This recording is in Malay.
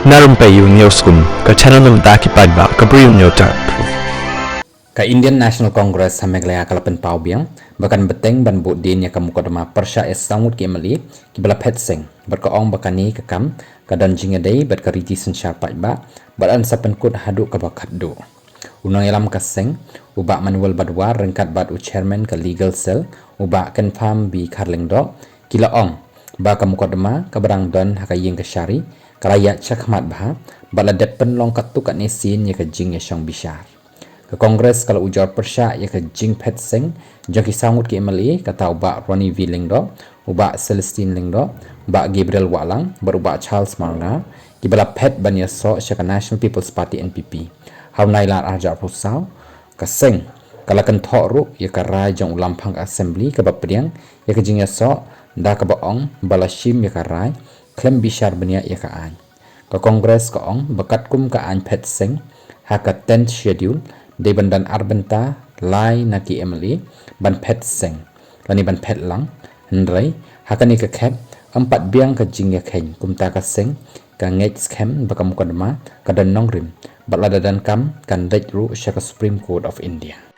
Na Rympei U ke channel nabynta ki paidbah ke Bri U Hynñiewtrep. Ka Indian National Congress sa MLA kalapan pau biang bakan beteng ban bu din ya kamu kodama pyrshah sangut ki MLA ki bala phet seng berkaong bakani ke kam ka dan jingadei bat ka riti sensha paidbah badan sapen kut hadu ka bakat do unang yalam ka seng ubak manual badwa rengkat bat u chairman ka legal cell ubak confirm bi karling do kila ong ba kamu kodama ka barang don hakayeng ka syari karaya chakmat bah bala depen long katuk kat nesin ya ka jing ya syang bishar ke Kongres kalau ujor pyrshah ya ke jing phet seng jaki sangut ki MLA kata ubak Ronnie V Lingdo ubak Celestine Lingdo ubak Gabriel Walang berubak Charles Marna ki bala phet ban ya so syaka National People's Party NPP hau nailar arja pusau ke seng kala kan thok ru ya ka rai jong ulampang assembly ke bapdiang ya ke jing ya so da ka baong bala shim ya ka rai klim bishar benia ya ka an ke Kongres ka ong bakat kum ka an phet seng haka 10th schedule de bandan nabynta lai naki MLA ban phet seng lani ban phet lang hnrei hakani ka khet empat biang ka jing ya khen kumta ka seng ka ngej scam bakam kodma ka dan nongrim balada dan kam kan dej ru syaka Supreme Court of India.